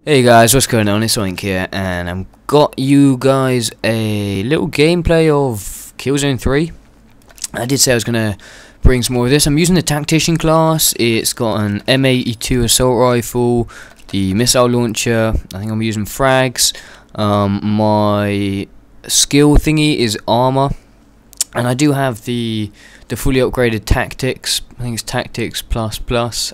Hey guys, what's going on? It's Oink here, and I've got you guys a little gameplay of Killzone 3. I did say I was going to bring some more of this. I'm using the Tactician class. It's got an M82 assault rifle, the missile launcher. I think I'm using frags. My skill thingy is armor, and I do have the fully upgraded tactics. I think it's tactics plus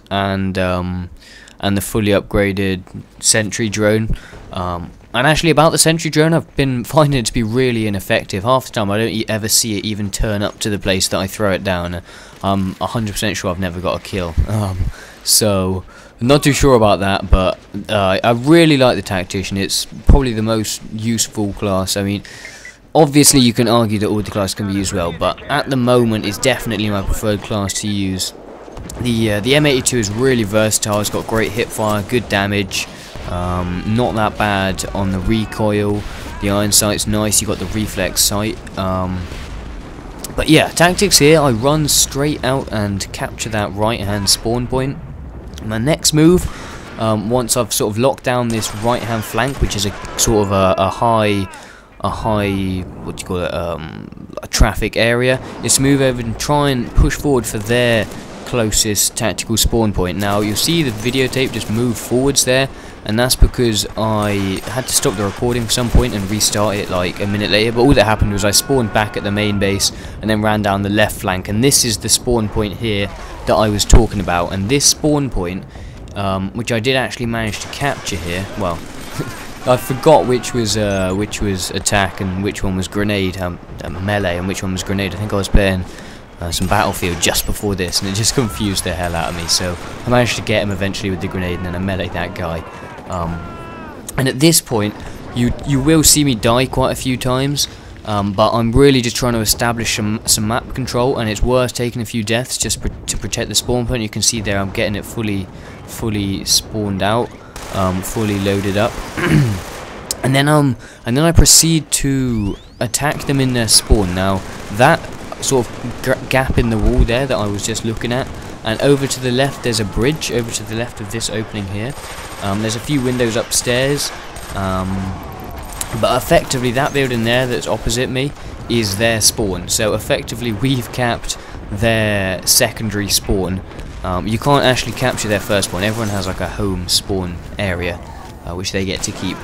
and the fully upgraded sentry drone. And actually about the sentry drone, I've been finding it to be really ineffective. Half the time I don't ever see it even turn up to the place that I throw it down. I'm 100% sure I've never got a kill. So I'm not too sure about that, but I really like the Tactician. It's probably the most useful class. I mean, obviously you can argue that all the classes can be used well, but at the moment it's definitely my preferred class to use. The M82 is really versatile. It's got great hip fire, good damage, not that bad on the recoil. The iron sight's nice. You got the reflex sight. But yeah, tactics here. I run straight out and capture that right hand spawn point. My next move, once I've sort of locked down this right hand flank, which is a sort of a high what do you call it, a traffic area, is to move over and try and push forward for their closest tactical spawn point. Now you'll see the videotape just move forwards there, and that's because I had to stop the recording for some point and restart it like a minute later, but all that happened was I spawned back at the main base and then ran down the left flank, and this is the spawn point here that I was talking about. And this spawn point, which I did actually manage to capture here, well I forgot which was attack and which one was grenade, melee, and which one was grenade. I think I was playing some Battlefield just before this, and it just confused the hell out of me. So I managed to get him eventually with the grenade, and then I melee that guy. And at this point, you will see me die quite a few times, but I'm really just trying to establish some map control, and it's worth taking a few deaths just to protect the spawn point. You can see there I'm getting it fully spawned out, fully loaded up, and then I proceed to attack them in their spawn. Now that sort of gap in the wall there that I was just looking at, and over to the left there's a bridge over to the left of this opening here. There's a few windows upstairs, but effectively that building there that's opposite me is their spawn. So effectively we've capped their secondary spawn. You can't actually capture their first spawn. Everyone has like a home spawn area, which they get to keep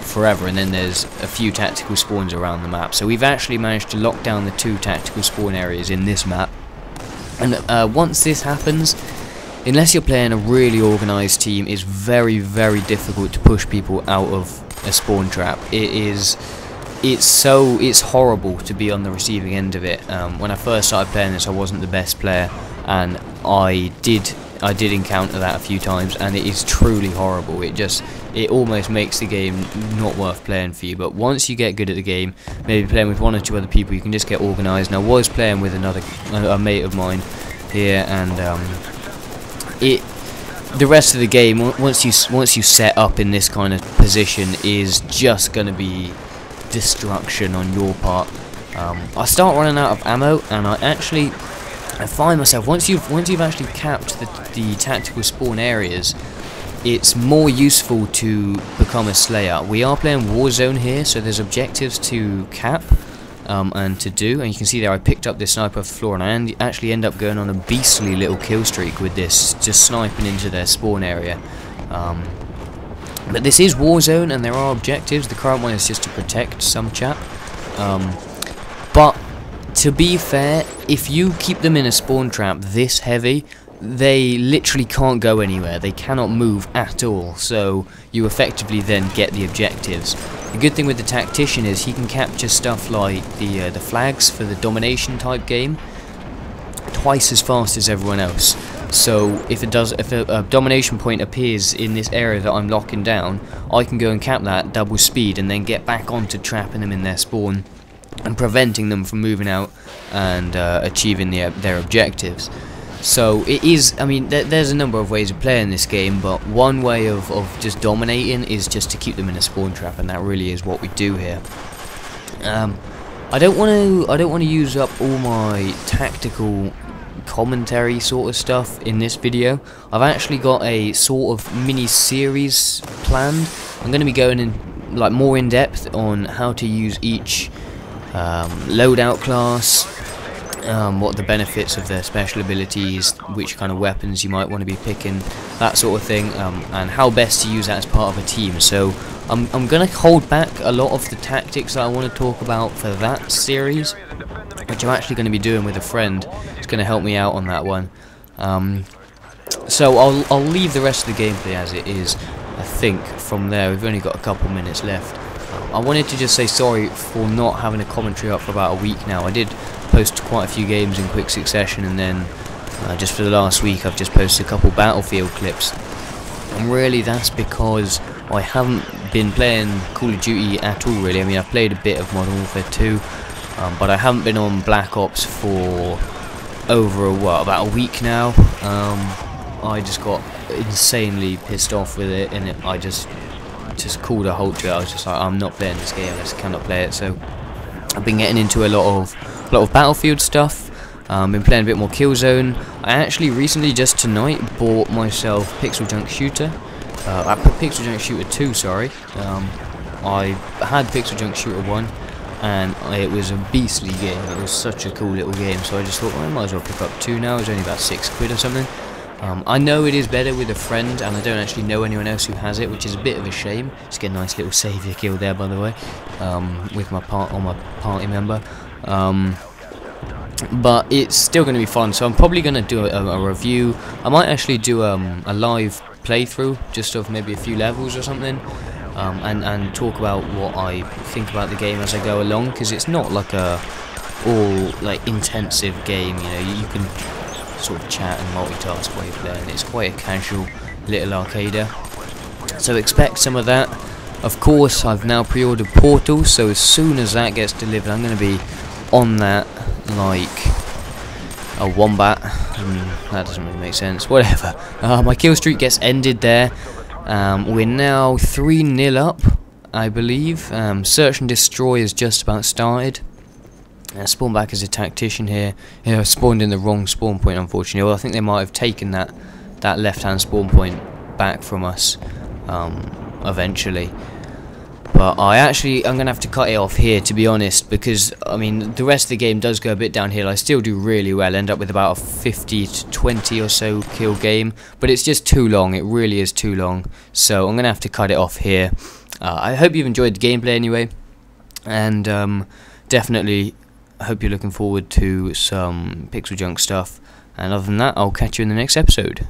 forever, and then there's a few tactical spawns around the map. So we've actually managed to lock down the 2 tactical spawn areas in this map. And once this happens, unless you're playing a really organised team, it's very difficult to push people out of a spawn trap. It's horrible to be on the receiving end of it. When I first started playing this, I wasn't the best player, and I did encounter that a few times, and it is truly horrible. It almost makes the game not worth playing for you. But once you get good at the game, maybe playing with 1 or 2 other people, you can just get organised. And I was playing with a mate of mine here, and the rest of the game, once you set up in this kind of position, is just going to be destruction on your part. I start running out of ammo, and I find myself, once you've actually capped the tactical spawn areas, it's more useful to become a slayer. We are playing Warzone here, so there's objectives to cap and to do, and you can see there I picked up this sniper off the floor, and I actually end up going on a beastly little kill streak with this, just sniping into their spawn area. But this is Warzone, and there are objectives. The current one is just to protect some chap. But to be fair, if you keep them in a spawn trap this heavy, they literally can't go anywhere. They cannot move at all, so you effectively then get the objectives. The good thing with the Tactician is he can capture stuff like the flags for the domination type game twice as fast as everyone else. So if a domination point appears in this area that I'm locking down, I can go and cap that double speed and then get back onto trapping them in their spawn and preventing them from moving out and achieving their objectives. So it is, I mean, there's a number of ways of playing this game, but one way of just dominating is just to keep them in a spawn trap, and that really is what we do here. I don't want to use up all my tactical commentary sort of stuff in this video. I've actually got a sort of mini series planned. I'm going to be going in like more in depth on how to use each loadout class, what the benefits of their special abilities, which kind of weapons you might want to be picking, that sort of thing, and how best to use that as part of a team. So I'm going to hold back a lot of the tactics that I want to talk about for that series, which I'm actually going to be doing with a friend. It's going to help me out on that one. So I'll leave the rest of the gameplay as it is. I think from there we've only got a couple minutes left. I wanted to just say sorry for not having a commentary up for about a week now. I did post quite a few games in quick succession, and then just for the last week I've just posted a couple Battlefield clips. And really that's because I haven't been playing Call of Duty at all really. I mean, I've played a bit of Modern Warfare 2, but I haven't been on Black Ops for over about a week now. I just got insanely pissed off with it, and I just called a halt to it. I was just like, I'm not playing this game, I just cannot play it. So I've been getting into a lot of Battlefield stuff. Been playing a bit more Killzone. I actually recently, just tonight, bought myself Pixel Junk Shooter. I put Pixel Junk Shooter 2, sorry. I had Pixel Junk Shooter 1, and it was a beastly game. It was such a cool little game, so I just thought, well, I might as well pick up 2 now. It's only about £6 or something. I know it is better with a friend, and I don't actually know anyone else who has it, which is a bit of a shame. Just get a nice little saviour kill there, by the way, with my party member. But it's still going to be fun, so I'm probably going to do a review. I might actually do a live playthrough, just of maybe a few levels or something, and talk about what I think about the game as I go along, because it's not like a all like intensive game. You know, you can sort of chat and multitask while you're playing. It's quite a casual little arcader, so expect some of that. Of course, I've now pre-ordered Portal, so as soon as that gets delivered, I'm going to be on that like a wombat. That doesn't really make sense. Whatever. My kill streak gets ended there. We're now 3-0 up, I believe. Search and Destroy is just about started. Spawn back as a tactician here. I spawned in the wrong spawn point, unfortunately. Well, I think they might have taken that left-hand spawn point back from us eventually. But I'm going to have to cut it off here, to be honest, because, I mean, the rest of the game does go a bit downhill. I still do really well, end up with about a 50 to 20 or so kill game, but it's just too long. It really is too long, so I'm going to have to cut it off here. I hope you've enjoyed the gameplay anyway, and definitely hope you're looking forward to some Pixel Junk stuff. And other than that, I'll catch you in the next episode.